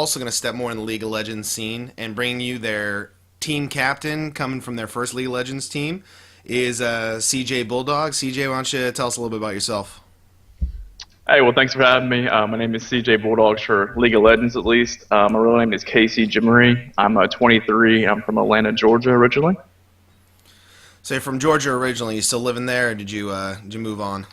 also going to step more in the League of Legends scene, and bringing you their team captain coming from their first League of Legends team is CJBulldogs. CJ, why don't you tell us a little bit about yourself? Hey, well, thanks for having me. My name is CJBulldogs for League of Legends, at least. My real name is Casey Jimmery. I'm 23. I'm from Atlanta, Georgia, originally. So you're from Georgia originally. You still living there, or did you move on?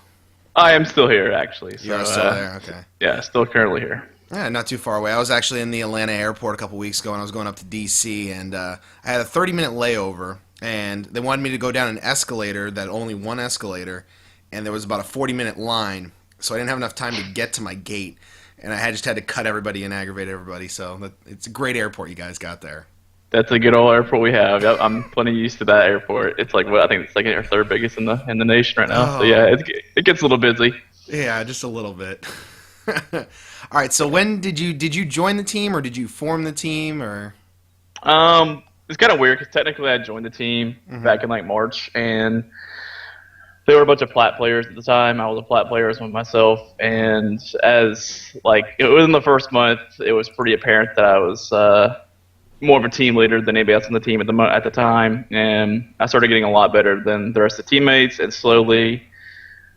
I am still here, actually. So, You're still there. Okay. yeah, still currently here. Yeah, not too far away. I was actually in the Atlanta airport a couple weeks ago, and I was going up to D.C., and I had a 30-minute layover, and they wanted me to go down an escalator, that only one escalator, and there was about a 40-minute line, so I didn't have enough time to get to my gate, and just had to cut everybody and aggravate everybody. So it's a great airport you guys got there. That's a good old airport we have. Yep, I'm plenty used to that airport. It's like I think it's like our third biggest in the nation right now. So yeah, it gets a little busy. Yeah, just a little bit. All right. So when did you join the team, or did you form the team, or? It's kind of weird because technically I joined the team back in like March, and there were a bunch of plat players at the time. I was a plat player with myself, and as like it was in the first month, it was pretty apparent that I was more of a team leader than anybody else on the team at the time, and I started getting a lot better than the rest of the teammates. And slowly,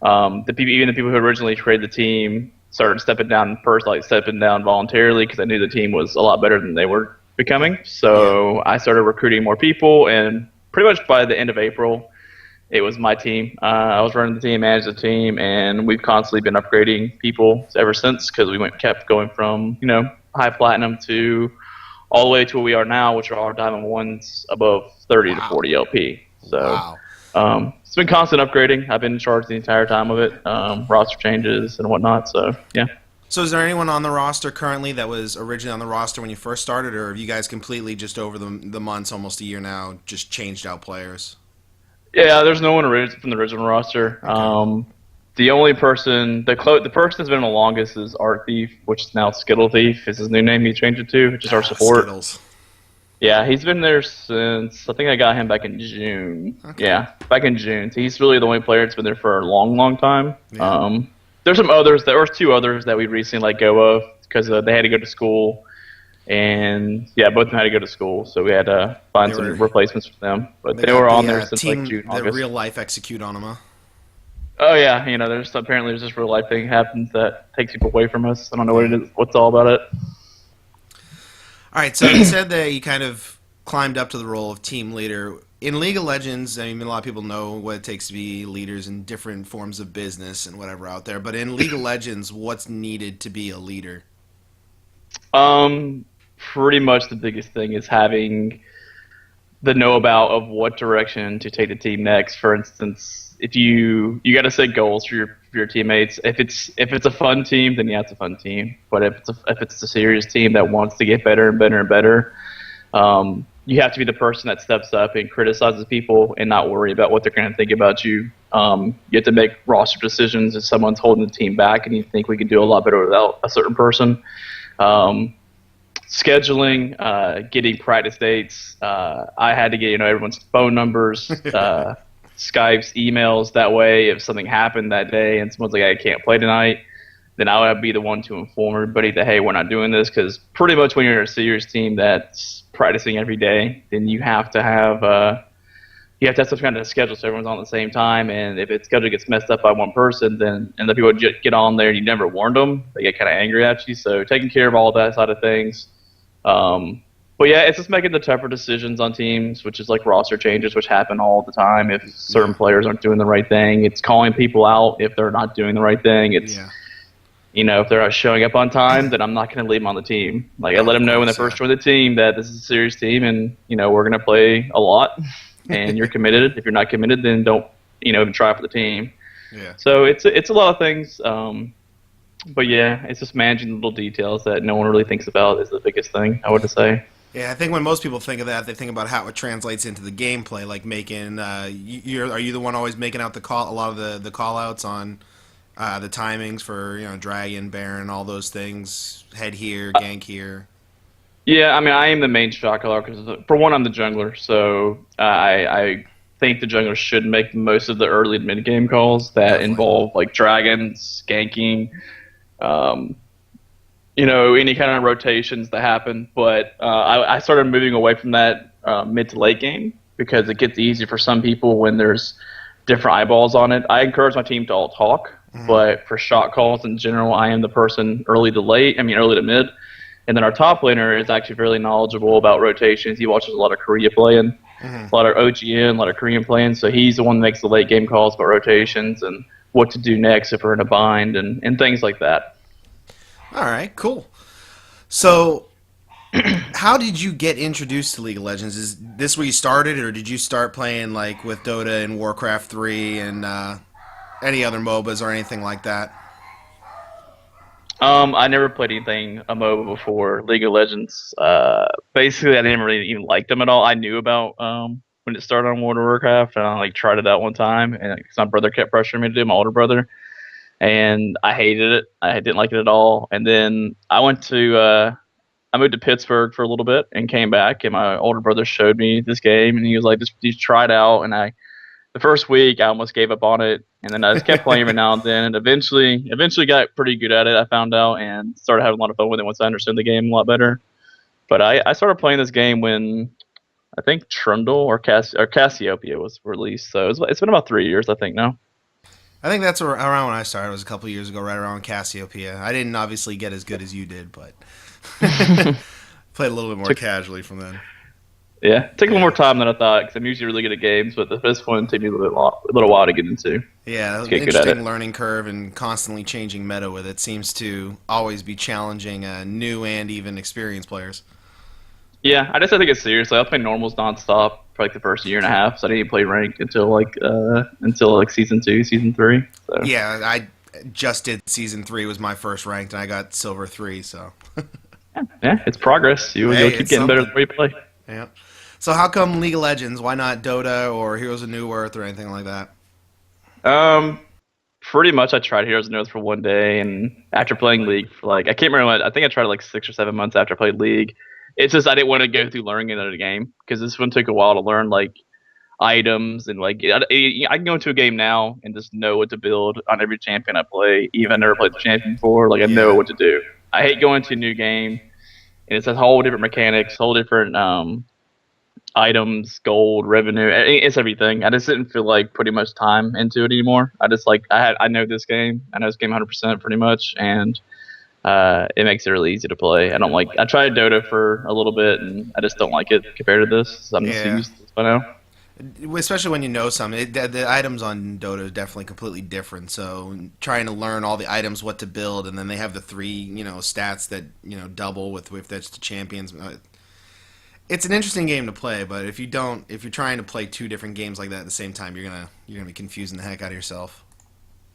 even the people who originally created the team started stepping down stepping down voluntarily because I knew the team was a lot better than they were becoming. So I started recruiting more people, and pretty much by the end of April, it was my team. I was running the team, managed the team, and we've constantly been upgrading people ever since because we kept going from high platinum to all the way to where we are now, which are our Diamond 1s above 30 to 40 LP. So it's been constant upgrading. I've been in charge the entire time of it, roster changes and whatnot. So, yeah. So is there anyone on the roster currently that was originally on the roster when you first started, or have you guys completely just over the months, almost a year now, just changed out players? Yeah, there's no one from the original roster. Okay. The only person, the person that's been the longest is Art Thief, which is now Skittle Thief, is his new name he changed it to, which is our support. Skittles. Yeah, he's been there since, I think I got him back in June. Okay. Yeah, back in June. So he's really the only player that's been there for a long, long time. Yeah. There's some others, there were two others that we recently let go of because they had to go to school. And yeah, both of them had to go to school, so we had to find some replacements for them. But they were on there since like June, August. The real life execute on them, huh? Oh yeah, there's this real life thing happens that takes people away from us. I don't know what it is, what's all about it. All right, so you said that you kind of climbed up to the role of team leader in League of Legends. I mean, a lot of people know what it takes to be leaders in different forms of business and whatever out there. But in League of Legends, what's needed to be a leader? Pretty much the biggest thing is having the know-about of what direction to take the team next. For instance, if you got to set goals for your teammates. If it's a fun team, then yeah, it's a fun team. But if it's a serious team that wants to get better and better and better, you have to be the person that steps up and criticizes people and not worry about what they're going to think about you. You have to make roster decisions if someone's holding the team back and you think we could do a lot better without a certain person. Scheduling, getting practice dates. I had to get everyone's phone numbers, Skypes, emails. That way, if something happened that day and someone's like, I can't play tonight, then I would be the one to inform everybody that, hey, we're not doing this. Because pretty much when you're a serious team that's practicing every day, then you have to have some kind of schedule so everyone's on at the same time. And if its schedule gets messed up by one person, then and the people get on there and you never warned them, they get kind of angry at you. So taking care of all that side of things. But yeah, it's just making the tougher decisions on teams, which is like roster changes, which happen all the time if certain players aren't doing the right thing. It's calling people out if they're not doing the right thing. It's if they're not showing up on time, then I'm not going to leave them on the team. Like I let them know when they first join the team that this is a serious team, and we're going to play a lot, and you're committed. If you're not committed, then don't even try for the team. Yeah. So it's a lot of things. But yeah, it's just managing the little details that no one really thinks about is the biggest thing, I would say. Yeah, I think when most people think of that, they think about how it translates into the gameplay, like making. Are you the one always making out a lot of the call outs on the timings for Dragon, Baron, all those things, head here, gank here? Yeah, I mean, I am the main shot caller because for one, I'm the jungler, so I think the jungler should make most of the early and mid game calls that involve like dragons, ganking. any kind of rotations that happen. But I started moving away from that mid to late game because it gets easier for some people when there's different eyeballs on it. I encourage my team to all talk, but for shot calls in general, I am the person early to mid. And then our top laner is actually fairly knowledgeable about rotations. He watches a lot of Korea playing, a lot of OGN, a lot of Korean playing. So he's the one that makes the late game calls about rotations and what to do next if we're in a bind and things like that. All right, cool. So, how did you get introduced to League of Legends? Is this where you started, or did you start playing like with Dota and Warcraft 3 and any other MOBAs or anything like that? I never played anything a MOBA before League of Legends. Basically, I didn't really even like them at all. I knew about when it started on World of Warcraft, and I tried it out one time, and my brother kept pressuring me to do it, my older brother, and I hated it. I didn't like it at all. And then I moved to Pittsburgh for a little bit and came back, and my older brother showed me this game, and he was like, just try it out. And the first week, I almost gave up on it, and then I just kept playing every now and then, and eventually got pretty good at it, I found out, and started having a lot of fun with it once I understood the game a lot better. But I started playing this game when I think Trundle or Cassiopeia was released, so it's been about 3 years, I think, now. I think that's around when I started. It was a couple years ago, right around Cassiopeia. I didn't obviously get as good as you did, but played a little bit more casually from then. Yeah, it took a little more time than I thought because I'm usually really good at games, but this one took me a little while to get into. Yeah, to get interesting learning curve and constantly changing meta with it seems to always be challenging new and even experienced players. Yeah, I just had to take it seriously. I played normals nonstop for like the first year and a half, so I didn't play ranked until season 2, season 3. So. Yeah, I just did season 3 was my first ranked, and I got silver 3. So. Yeah, it's progress. You'll keep getting better the way you play. Yeah. So how come League of Legends? Why not Dota or Heroes of New Earth or anything like that? Pretty much I tried Heroes of New Earth for one day, and after playing League for I can't remember I think I tried it 6 or 7 months after I played League. It's just I didn't want to go through learning another game because this one took a while to learn items and I can go into a game now and just know what to build on every champion I play. Even I never played the champion before, I know what to do. I hate going to a new game and it's a whole different mechanics, whole different items, gold, revenue. It's everything. I just didn't feel like putting much time into it anymore. I just I know this game. I know this game 100% pretty much, and it makes it really easy to play. I tried Dota for a little bit, and I just don't like it compared to this. So I'm just used to this by now. Especially when you know something. The items on Dota are definitely completely different. So trying to learn all the items, what to build, and then they have the 3 stats that double if that's the champions. It's an interesting game to play, but if you're trying to play 2 different games like that at the same time, you're gonna be confusing the heck out of yourself.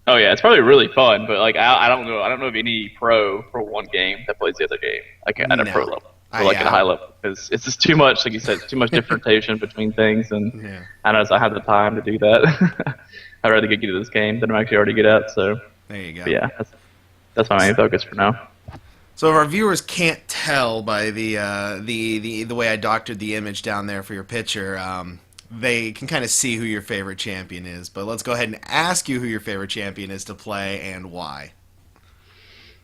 Oh yeah, it's probably really fun, but I don't know of any pro for one game that plays the other game at a pro level. Or at a high level, because it's just too much, like you said, it's too much differentiation between things, and I don't have the time to do that. I'd rather get good at this game than I'm actually already good at. So there you go. But yeah, that's my main focus for now. So if our viewers can't tell by the way I doctored the image down there for your picture, they can kind of see who your favorite champion is. But let's go ahead and ask you who your favorite champion is to play and why.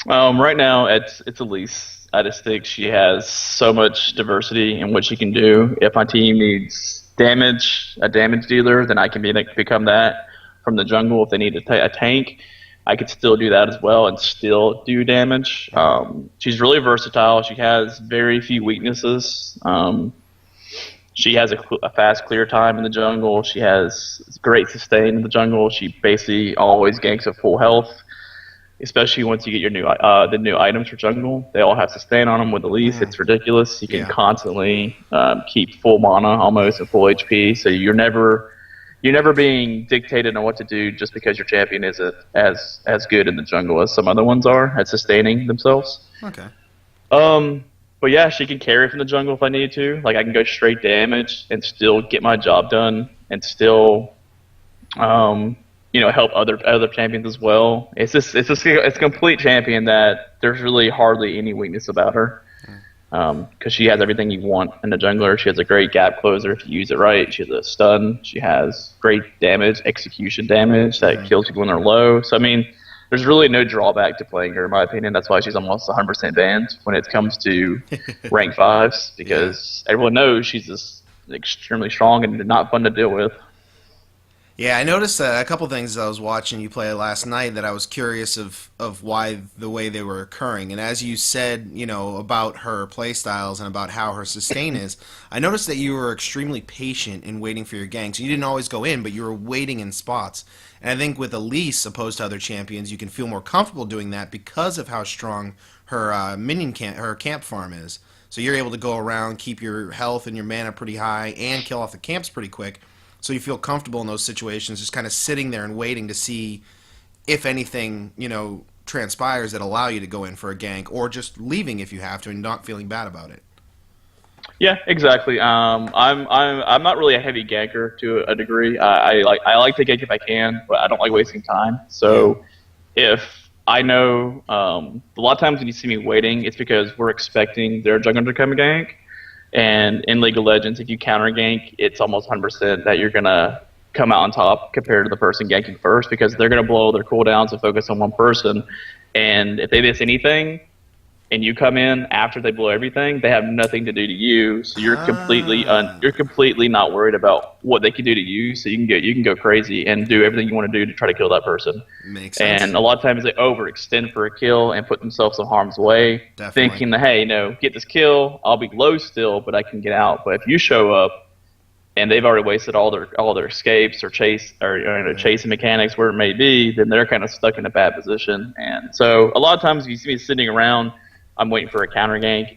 Right now it's Elise. I just think she has so much diversity in what she can do. If my team needs a damage dealer, then I can become that from the jungle. If they need a tank, I could still do that as well and still do damage. She's really versatile. She has very few weaknesses. She has a fast clear time in the jungle. She has great sustain in the jungle. She basically always ganks at full health. Especially once you get your the new items for jungle, they all have sustain on them with Elise. It's ridiculous. You can constantly keep full mana almost and full HP, so you're never being dictated on what to do just because your champion isn't as good in the jungle as some other ones are at sustaining themselves. Okay. But yeah, she can carry from the jungle if I need to. I can go straight damage and still get my job done and still help other champions as well. It's a complete champion that there's really hardly any weakness about her, because she has everything you want in a jungler. She has a great gap closer if you use it right. She has a stun. She has great damage, execution damage that kills people when they're low. So there's really no drawback to playing her, in my opinion. That's why she's almost 100% banned when it comes to rank fives, because everyone knows she's just extremely strong and not fun to deal with. Yeah, I noticed a couple things as I was watching you play last night that I was curious of why the way they were occurring. And as you said, about her play styles and about how her sustain is, I noticed that you were extremely patient in waiting for your ganks. You didn't always go in, but you were waiting in spots. And I think with Elise, opposed to other champions, you can feel more comfortable doing that because of how strong her her camp farm is. So you're able to go around, keep your health and your mana pretty high, and kill off the camps pretty quick. So you feel comfortable in those situations, just kind of sitting there and waiting to see if anything, transpires that allow you to go in for a gank, or just leaving if you have to and not feeling bad about it. Yeah, exactly. I'm not really a heavy ganker to a degree. I like to gank if I can, but I don't like wasting time. So if I know a lot of times when you see me waiting, it's because we're expecting their jungler to come gank. And in League of Legends, if you counter gank, it's almost 100% that you're gonna come out on top compared to the person ganking first, because they're gonna blow their cooldowns and focus on one person. And if they miss anything, and you come in after they blow everything, they have nothing to do to you. So you're completely not worried about what they can do to you. So you can go crazy and do everything you want to do to try to kill that person. Makes sense. And a lot of times they overextend for a kill and put themselves in harm's way, thinking that, hey, get this kill, I'll be low still, but I can get out. But if you show up and they've already wasted all their escapes or chasing mechanics, where it may be, then they're kind of stuck in a bad position. And so a lot of times if you see me sitting around, I'm waiting for a counter gank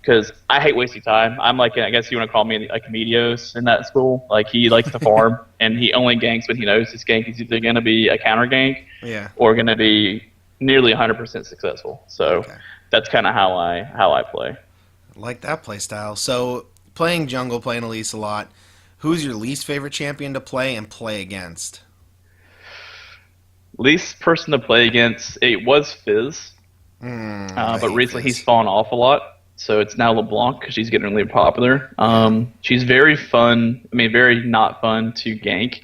because I hate wasting time. I'm like, I guess you want to call me like Medios in that school. Like, he likes to farm and he only ganks when he knows his gank is either going to be a counter gank or going to be nearly 100% successful. So that's kind of how I play. I like that play style. So playing jungle, playing Elise a lot, who's your least favorite champion to play and play against? Least person to play against, it was Fizz. But recently he's fallen off a lot, so it's now LeBlanc because she's getting really popular. She's very fun. I mean, very not fun to gank.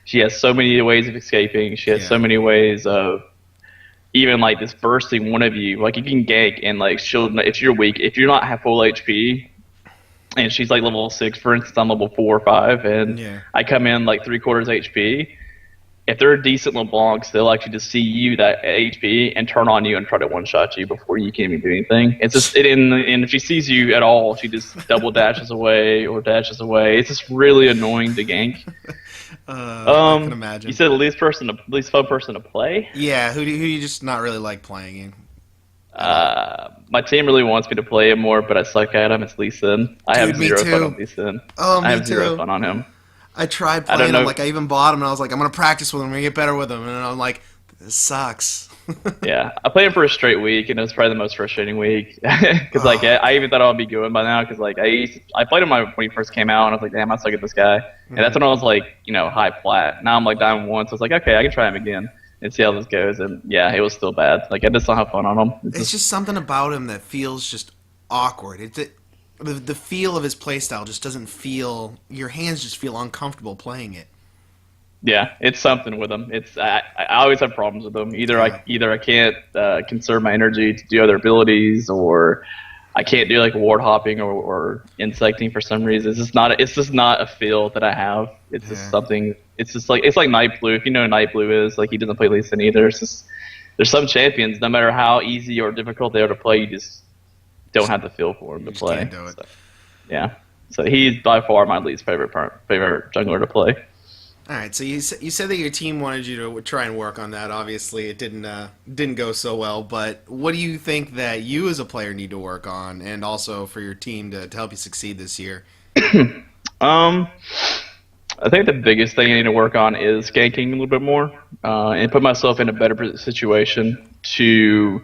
She has so many ways of escaping. She has so many ways of even like this bursting one of you. Like, you can gank and like if you're weak, if you're not full HP, and she's like level 6, for instance, I'm level 4 or 5, and I come in like 3/4 HP. If they're decent LeBlancs, they'll actually just see you that HP and turn on you and try to one-shot you before you can even do anything. It's just, and if she sees you at all, she just double dashes away or dashes away. It's just really annoying to gank. I can imagine. You said the least fun person to play? Yeah, who you just not really like playing? My team really wants me to play him more, but I suck at him. It's Lee Sin. I have zero fun on Lee Sin. I have zero fun on him. I tried playing him, I even bought him, and I was like, I'm going to practice with him, I'm going to get better with him, and I'm like, this sucks. Yeah, I played him for a straight week, and it was probably the most frustrating week, because I even thought I'd be good by now, because I played him when he first came out, and I was like, damn, I suck at this guy, and that's when I was like, high plat. Now I'm like Diamond 1, so I was like, okay, I can try him again and see how this goes, and yeah, it was still bad. Like, I just don't have fun on him. It's just something about him that feels just awkward. The feel of his playstyle just doesn't feel. Your hands just feel uncomfortable playing it. Yeah, it's something with him. I always have problems with him. Either I can't conserve my energy to do other abilities, or I can't do like ward hopping or insecting for some reason. It's just not a feel that I have. It's just something. It's like Night Blue. If you know what Night Blue is, like, he doesn't play Lee Sin either. It's just, there's some champions, no matter how easy or difficult they are to play, you just don't have the feel for him to play. Can't do it. So, yeah. So he's by far my least favorite jungler to play. All right. So you said that your team wanted you to try and work on that. Obviously, it didn't go so well. But what do you think that you as a player need to work on, and also for your team to help you succeed this year? I think the biggest thing I need to work on is ganking a little bit more, and put myself in a better situation to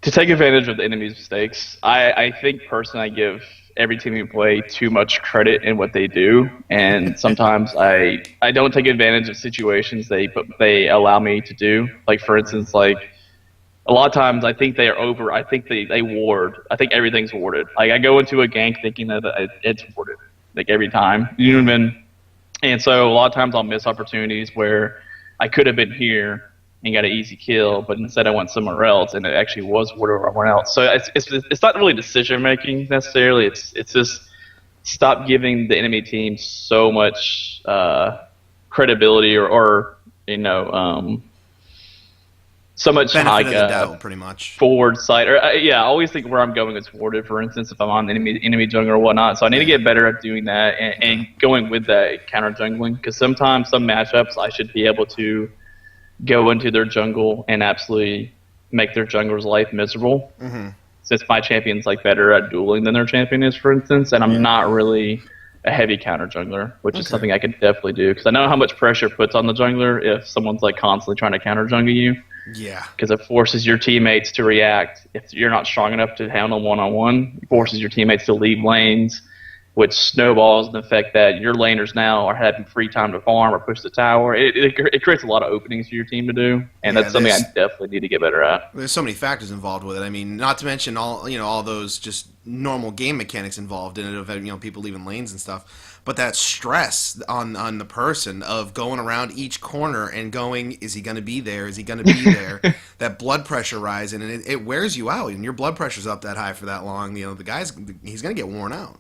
take advantage of the enemy's mistakes. I think personally I give every team we play too much credit in what they do, and sometimes I don't take advantage of situations they allow me to do. Like, for instance, like, a lot of times I think I think they ward. I think everything's warded. Like, I go into a gank thinking that it's warded, like, every time. You know what I mean? And so a lot of times I'll miss opportunities where I could have been here and got an easy kill, but instead I went somewhere else, and it actually was ward over everyone else. So it's not really decision making necessarily. It's just stop giving the enemy team so much credibility or so much Benefit of the doubt, pretty much. forward sight. Or I always think where I'm going is forwarded. For instance, if I'm on enemy jungler or whatnot, so I need to get better at doing that and going with that counter jungling. Because sometimes some matchups I should be able to go into their jungle and absolutely make their jungler's life miserable. Mm-hmm. Since my champion's like better at dueling than their champion is, for instance, and I'm not really a heavy counter jungler, which is something I could definitely do because I know how much pressure it puts on the jungler if someone's like constantly trying to counter jungle you. Yeah. Because it forces your teammates to react. If you're not strong enough to handle one-on-one, it forces your teammates to leave lanes, which snowballs in the fact that your laners now are having free time to farm or push the tower. It creates a lot of openings for your team to do, and that's something I definitely need to get better at. There's so many factors involved with it. I mean, not to mention all those just normal game mechanics involved in it of people leaving lanes and stuff. But that stress on the person of going around each corner and going, is he going to be there? Is he going to be there? That blood pressure rising, and it wears you out. And your blood pressure's up that high for that long. The guy's he's going to get worn out.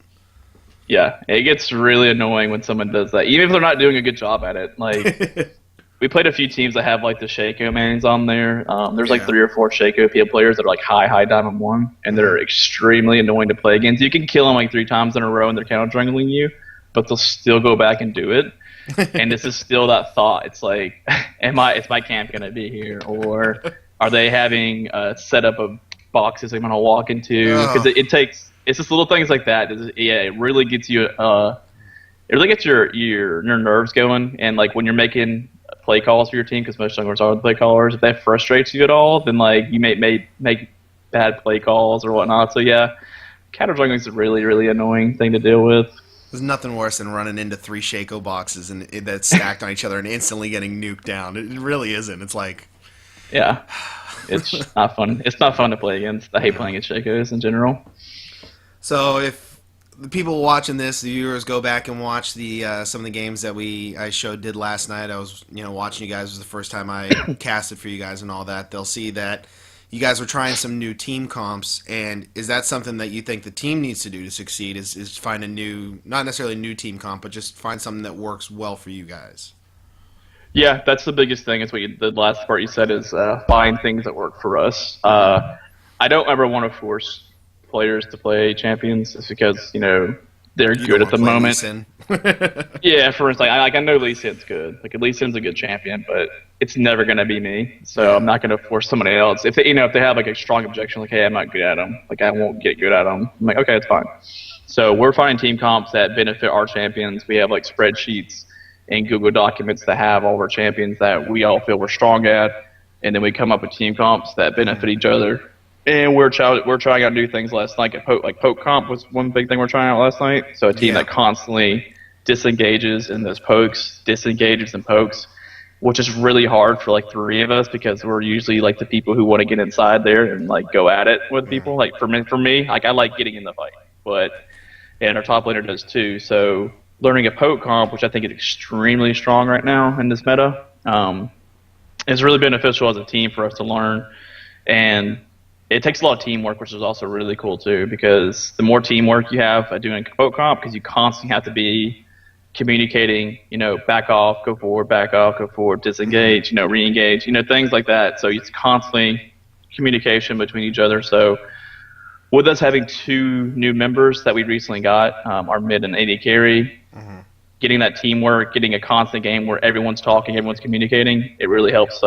Yeah, it gets really annoying when someone does that, even if they're not doing a good job at it. Like, we played a few teams that have like the Shaco mains on there. There's like 3 or 4 Shaco PL players that are like high Diamond 1, and they're extremely annoying to play against. You can kill them like 3 times in a row, and they're counter jungling you, but they'll still go back and do it. And this is still that thought. It's like, is my camp gonna be here, or are they having a setup of boxes I'm gonna walk into? Because it takes. It's just little things like that. It really gets you. It really gets your nerves going. And like when you're making play calls for your team, because most junglers are the play callers, if that frustrates you at all, then like you may make bad play calls or whatnot. So yeah, counter jungling is a really annoying thing to deal with. There's nothing worse than running into 3 Shaco boxes and that's stacked on each other and instantly getting nuked down. It really isn't. It's like, yeah, it's not fun. It's not fun to play against. I hate playing against Shacos in general. So if the people watching this, the viewers, go back and watch the some of the games that I did last night. I was watching you guys. It was the first time I casted for you guys and all that. They'll see that you guys were trying some new team comps. And is that something that you think the team needs to do to succeed? Is find a new, not necessarily a new team comp, but just find something that works well for you guys? Yeah, that's the biggest thing. Is the last part you said is find things that work for us. I don't ever want to force players to play champions just because they're good at the moment. Yeah, for instance, I know Lee Sin's good. Like Lee Sin's a good champion, but it's never gonna be me. So I'm not gonna force somebody else. If they have like a strong objection, like hey, I'm not good at him, like I won't get good at him. I'm like okay, it's fine. So we're finding team comps that benefit our champions. We have like spreadsheets and Google documents that have all of our champions that we all feel we're strong at, and then we come up with team comps that benefit each other. And we're trying out new things last night. Like poke comp was one big thing we're trying out last night. So a team that constantly disengages in those pokes, disengages and pokes, which is really hard for like 3 of us because we're usually like the people who want to get inside there and like go at it with people. Like for me, like I like getting in the fight, and our top laner does too. So learning a poke comp, which I think is extremely strong right now in this meta, is really beneficial as a team for us to learn. And it takes a lot of teamwork, which is also really cool too, because the more teamwork you have doing a poke comp, because you constantly have to be communicating, back off, go forward, disengage, re-engage, things like that. So it's constantly communication between each other. So with us having 2 new members that we recently got, our mid and AD carry, getting that teamwork, getting a constant game where everyone's talking, everyone's communicating, it really helps.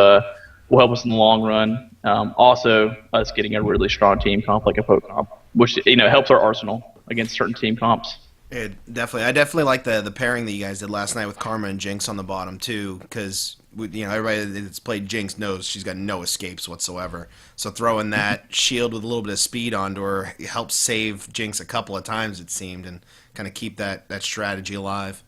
Will help us in the long run. Also, us getting a really strong team comp like a poke comp, which helps our arsenal against certain team comps. I definitely like the pairing that you guys did last night with Karma and Jinx on the bottom too, because everybody that's played Jinx knows she's got no escapes whatsoever. So throwing that shield with a little bit of speed onto her helps save Jinx a couple of times, it seemed, and kind of keep that strategy alive.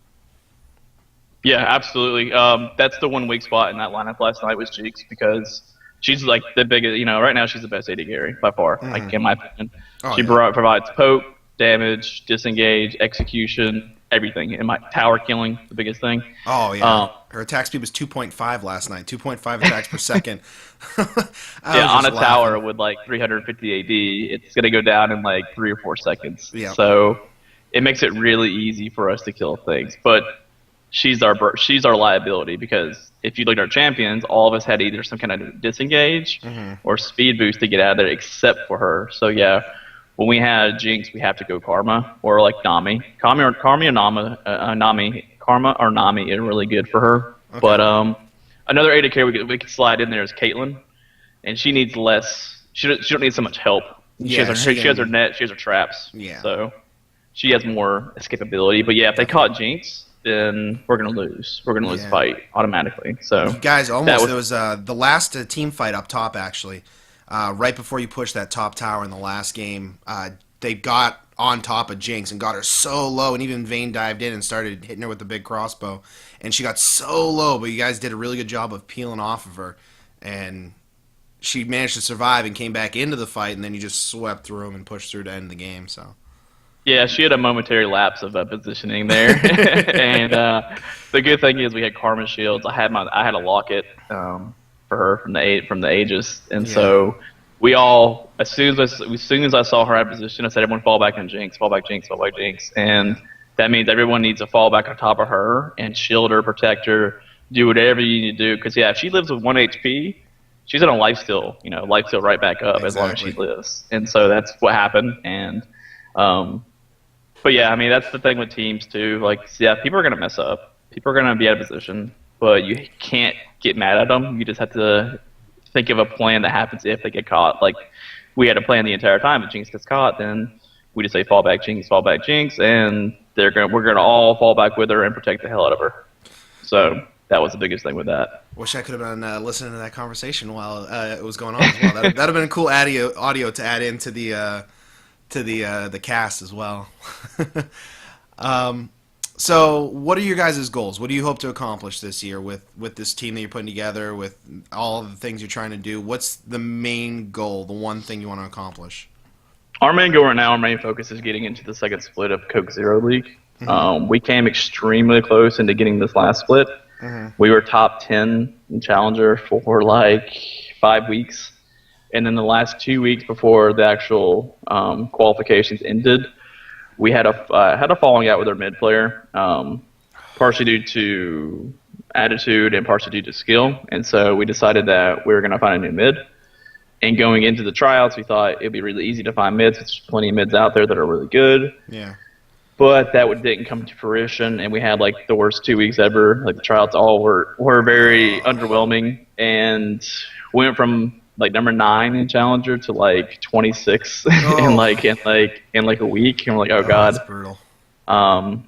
Yeah, absolutely. That's the one weak spot in that lineup last night was Jinx, because she's like the biggest. Right now she's the best AD carry by far. Like in my opinion, she provides poke, damage, disengage, execution, everything. And my tower killing, the biggest thing. Oh yeah, her attack speed was 2.5 last night. 2.5 attacks per second. I Yeah, was on just a tower laughing. with like 350 AD, it's gonna go down in like 3 or 4 seconds. Yeah, So it makes it really easy for us to kill things. But she's our liability because if you look at our champions, all of us had either some kind of disengage or speed boost to get out of there, except for her. So yeah, when we had Jinx, we have to go Karma or like Nami. Karma or Nami is really good for her. okay. But another AD carry we could slide in there is Caitlyn, and she needs less. She don't need so much help. Yeah, She has her net, she has her traps. yeah, So she has more escapability. But yeah, if they caught Jinx, then we're gonna lose. We're gonna lose the yeah. fight automatically. So You guys that almost was there was the last team fight up top actually. Right before you pushed that top tower in the last game, they got on top of Jinx and got her so low, and even Vayne dived in and started hitting her with the big crossbow, and she got so low, but you guys did a really good job of peeling off of her, and she managed to survive and came back into the fight, and then you just swept through them and pushed through to end the game. So yeah. She had a momentary lapse of positioning there, and the good thing is we had Karma shields. I had a locket for her from the Aegis, and yeah, so we all as soon as I saw her out of position, I said everyone fall back on Jinx, fall back Jinx, fall back Jinx, and that means everyone needs to fall back on top of her and shield her, protect her, do whatever you need to do. Because yeah, if she lives with 1 HP, she's gonna life steal right back up as long as she exactly. lives. And so that's what happened. And but yeah, I mean that's the thing with teams too. Like yeah, people are gonna mess up. People are gonna be out of position, but you can't get mad at them. You just have to think of a plan that happens if they get caught. Like we had a plan the entire time. If Jinx gets caught, then we just say fall back Jinx, and we're gonna all fall back with her and protect the hell out of her. So that was the biggest thing with that. Wish I could have been listening to that conversation while it was going on as well. That'd have been a cool audio to add into the cast as well. um, so, what are your guys' goals? What do you hope to accomplish this year with this team that you're putting together, with all of the things you're trying to do? What's the main goal, the one thing you want to accomplish? Our main goal right now, our main focus is getting into the second split of Coke Zero League. We came extremely close into getting this last split. We were top 10 in Challenger for like 5 weeks. And then the last 2 weeks before the actual qualifications ended, we had a falling out with our mid player, partially due to attitude and partially due to skill. And so we decided that we were going to find a new mid. And going into the tryouts, we thought it'd be really easy to find mids. There's plenty of mids out there that are really good. Yeah. But that didn't come to fruition, and we had like the worst 2 weeks ever. Like the tryouts all were very underwhelming, and we went from like number 9 in Challenger to like 26 Oh, in like a week, and we're like, oh oh, that's god. brutal. And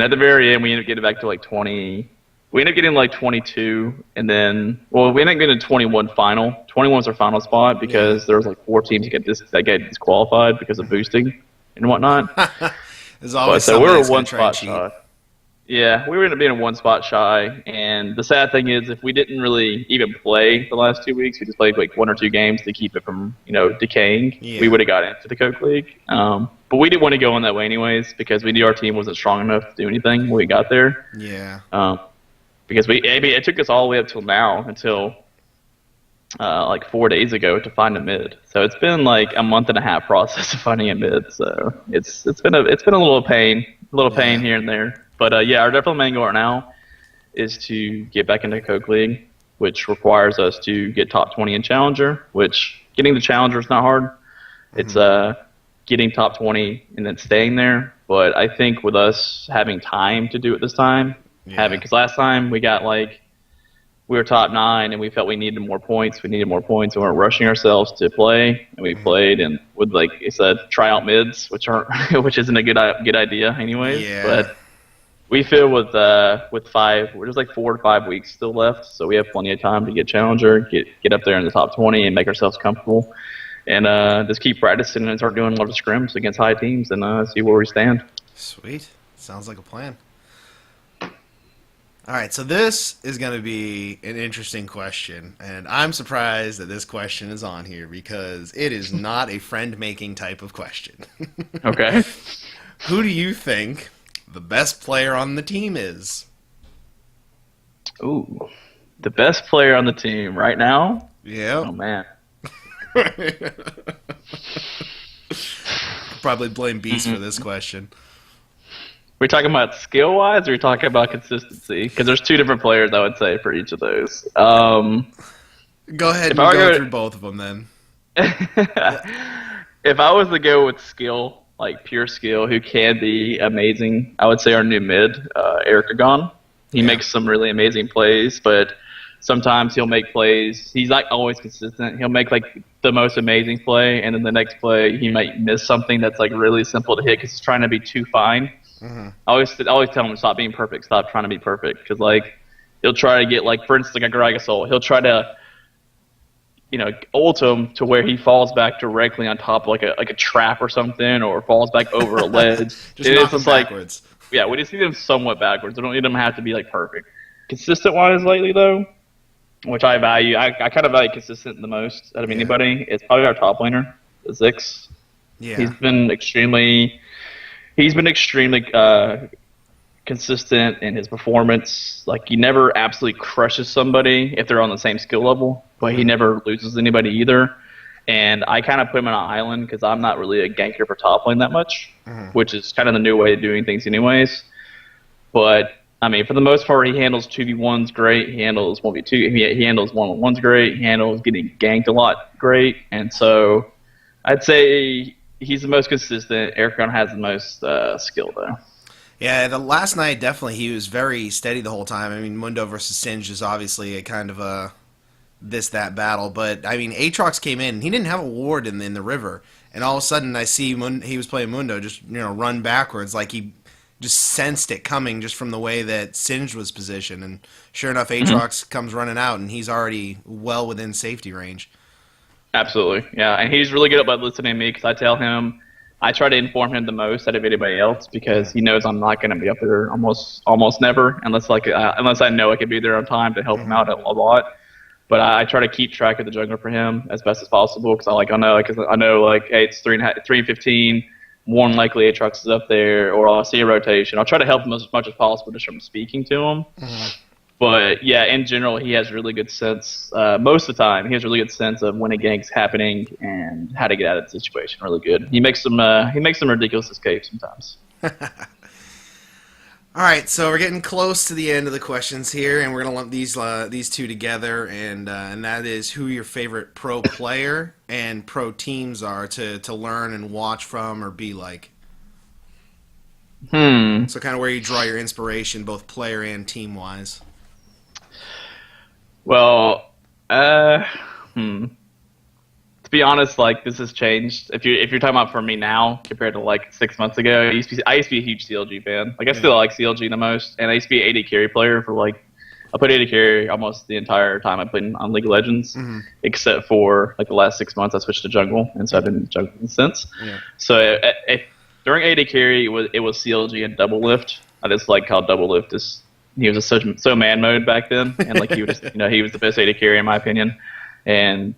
at the very end, we ended up getting back to like 20. We ended up getting like 22, and then we ended up getting a 21 final. 21 was our final spot Yeah. because there was like 4 teams that got disqualified because of boosting and whatnot. There's But always so we somebody were that's going one to try and spot cheat. shy. Yeah, we were going to be in one spot shy, and the sad thing is, if we didn't really even play the last 2 weeks, we just played like 1 or 2 games to keep it from decaying. Yeah. We would have got into the Coke League, but we didn't want to go in that way anyways because we knew our team wasn't strong enough to do anything when we got there. Yeah. Because it took us all the way up till now, until like 4 days ago to find a mid. So it's been like a month and a half process of finding a mid. So it's been a little pain Yeah. here and there. But yeah, our definitely main goal right now is to get back into Coke League, which requires us to get top 20 in Challenger. Which getting the Challenger is not hard. It's getting top 20 and then staying there. But I think with us having time to do it this time, Yeah. because last time we were top 9 and we felt we needed more points. We weren't rushing ourselves to play, and we played and with like I said, try out mids, which isn't a good idea anyways. Yeah. But we feel with 5, there's like 4 to 5 weeks still left, so we have plenty of time to get Challenger, get up there in the top 20, and make ourselves comfortable, and just keep practicing and start doing a lot of scrims against high teams and see where we stand. Sweet. Sounds like a plan. All right, so this is going to be an interesting question, and I'm surprised that this question is on here because it is not a friend-making type of question. Okay. Who do you think The best player on the team is. Ooh, the best player on the team right now? Yep. Oh man. Probably blame Beast for this Mm. question. We talking about skill wise, or we talking about consistency? Because there's two different players I would say for each of those. Go ahead If and I go were through both of them then. to, if I was to go with skill, like pure skill, who can be amazing, I would say our new mid, Eric Agon. He Yeah. makes some really amazing plays, but sometimes he'll make plays. He's not always consistent. He'll make like the most amazing play, and then the next play he might miss something that's like really simple to hit because he's trying to be too fine. I always tell him stop being perfect, stop trying to be perfect, because like he'll try to get like for instance like a Gragasol, he'll try to ult him to where he falls back directly on top of like a trap or something, or falls back over a ledge. Just It's knock him just like backwards. yeah, we just need them somewhat backwards. We don't need them to have to be like perfect. Consistent wise lately though, which I value, I kind of value consistent the most out of Yeah. anybody. It's probably our top laner, Zix. He's Yeah. been extremely he's been extremely consistent in his performance. Like he never absolutely crushes somebody if they're on the same skill level, but he never loses anybody either. And I kind of put him on an island because I'm not really a ganker for top lane that much, which is kind of the new way of doing things, anyways. But I mean, for the most part, he handles 2v1s great. He handles 1v2. He handles 1v1s great. He handles getting ganked a lot great. And so I'd say he's the most consistent. Ericon has the most skill, though. Yeah, the last night definitely he was very steady the whole time. I mean, Mundo versus Singed is obviously a kind of a that battle, but I mean, Aatrox came in. He didn't have a ward in the river, and all of a sudden I see he was playing Mundo just run backwards like he just sensed it coming just from the way that Singed was positioned, and sure enough, Aatrox comes running out, and he's already well within safety range. Absolutely, yeah. And he's really good about listening to me because I try to inform him the most out of anybody else because he knows I'm not going to be up there almost never unless I know I could be there on time to help him out a lot. But I try to keep track of the jungler for him as best as possible because I know like hey, it's 3:15. More than likely Aatrox is up there, or I'll see a rotation. I'll try to help him as much as possible just from speaking to him. But yeah, in general, he has really good sense. Most of the time, he has really good sense of when a gank's happening and how to get out of the situation. Really good. He makes some ridiculous escapes sometimes. All right, so we're getting close to the end of the questions here, and we're gonna lump these two together, and that is who your favorite pro player and pro teams are to learn and watch from or be like. So kind of where you draw your inspiration, both player and team wise. Well, to be honest, like this has changed. If you're talking about for me now compared to like 6 months ago, I used to be a huge CLG fan. Like I still like CLG the most, and I used to be an AD carry player for like I played AD carry almost the entire time I played on League of Legends, except for like the last 6 months I switched to jungle, and so I've been jungling since. Yeah. So during AD carry it was CLG and double lift. I just like how double lift is. He was just so man mode back then, and like he was he was the best AD carry in my opinion, and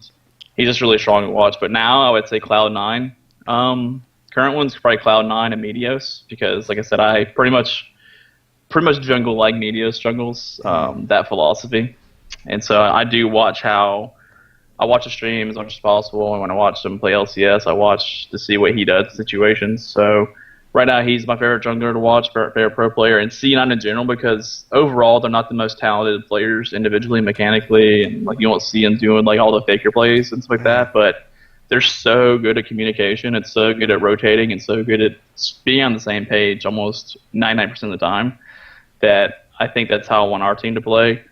he's just really strong to watch. But now I would say Cloud9. Current one's probably Cloud9 and Meteos because, like I said, I pretty much jungle like Meteos jungles that philosophy, and so I do watch I watch the stream as much as possible, and when I watch him play LCS, I watch to see what he does in situations. So right now, he's my favorite jungler to watch, favorite pro player, and C9 in general because overall they're not the most talented players individually, mechanically, and like you won't see them doing like all the faker plays and stuff like that. But they're so good at communication, and so good at rotating, and so good at being on the same page almost 99% of the time that I think that's how I want our team to play.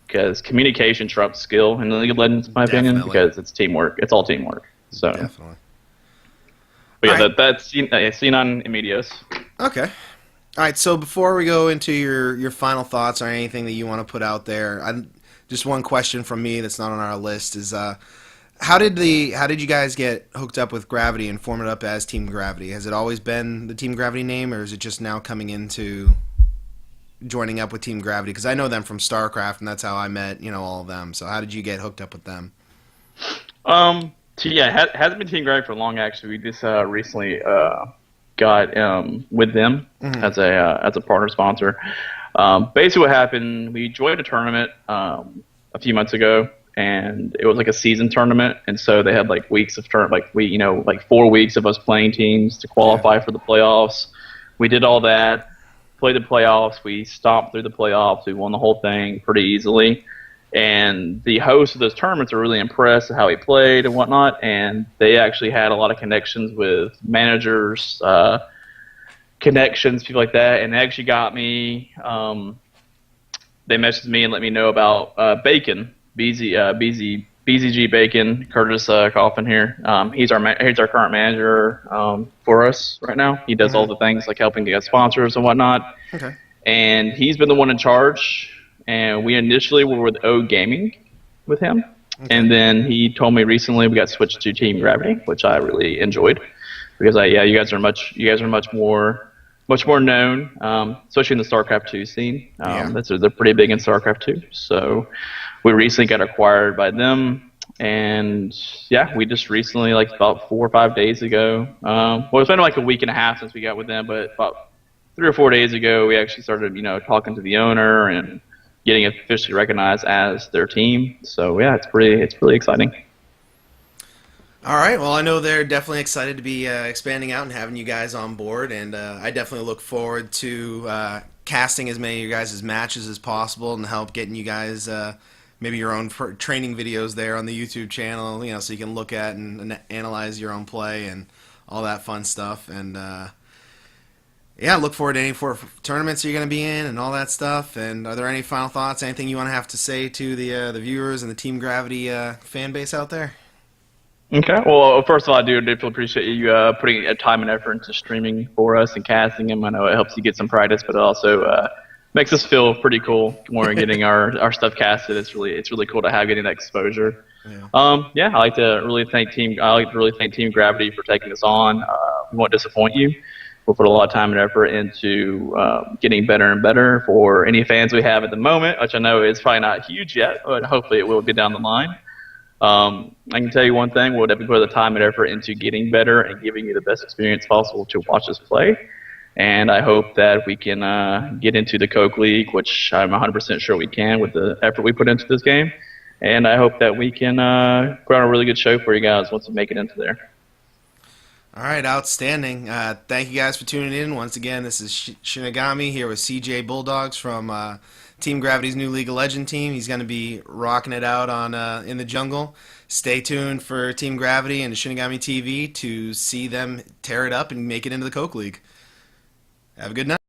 Because communication trumps skill in the League of Legends, in my opinion, because it's teamwork. It's all teamwork. So. Definitely. But yeah, Right. that's Xenon and Meteos. Okay. All right. So before we go into your final thoughts or anything that you want to put out there, just one question from me that's not on our list is how did you guys get hooked up with Gravity and form it up as Team Gravity? Has it always been the Team Gravity name, or is it just now coming into joining up with Team Gravity? Because I know them from StarCraft, and that's how I met all of them. So how did you get hooked up with them? So yeah, it hasn't been Team Gravity for long actually. We just recently got with them as a partner sponsor. Basically, what happened, we joined a tournament a few months ago, and it was like a season tournament, and so they had like weeks of like 4 weeks of us playing teams to Yeah. qualify for the playoffs. We did all that, played the playoffs. We stomped through the playoffs. We won the whole thing pretty easily. And the hosts of those tournaments are really impressed with how he played and whatnot. And they actually had a lot of connections with managers, connections, people like that. And they actually got me. They messaged me and let me know about Bacon, BZG Bacon, Curtis Coffin here. He's our current manager for us right now. He does all the things like helping to get sponsors and whatnot. Okay. And he's been the one in charge. And we initially were with O Gaming with him, and then he told me recently we got switched to Team Gravity, which I really enjoyed because you guys are much more known, especially in the StarCraft 2 scene. They're pretty big in StarCraft 2. So we recently got acquired by them, and yeah, we just recently, like about 4 or 5 days ago. Well, it's been like a week and a half since we got with them, but about 3 or 4 days ago, we actually started, talking to the owner and getting officially recognized as their team. So yeah, it's really exciting. All right. Well, I know they're definitely excited to be expanding out and having you guys on board, and I definitely look forward to casting as many of you guys' matches as possible and help getting you guys maybe your own training videos there on the YouTube channel, so you can look at and analyze your own play and all that fun stuff. And yeah, look forward to any tournaments you're going to be in and all that stuff. And are there any final thoughts, anything you want to have to say to the viewers and the Team Gravity fan base out there? Okay. Well, first of all, I do definitely appreciate you putting time and effort into streaming for us and casting them. I know it helps you get some practice, but it also makes us feel pretty cool when we're getting our stuff casted. It's really cool to have getting that exposure. Yeah. I like to really thank Team Gravity for taking us on. We won't disappoint you. We'll put a lot of time and effort into getting better and better for any fans we have at the moment, which I know is probably not huge yet, but hopefully it will be down the line. I can tell you one thing, we'll definitely put the time and effort into getting better and giving you the best experience possible to watch us play. And I hope that we can get into the Coke League, which I'm 100% sure we can with the effort we put into this game. And I hope that we can put on a really good show for you guys once we make it into there. All right, outstanding. Thank you guys for tuning in. Once again, this is Shinigami here with CJBulldogs from Team Gravity's new League of Legends team. He's going to be rocking it out on in the jungle. Stay tuned for Team Gravity and Shinigami TV to see them tear it up and make it into the Coke League. Have a good night.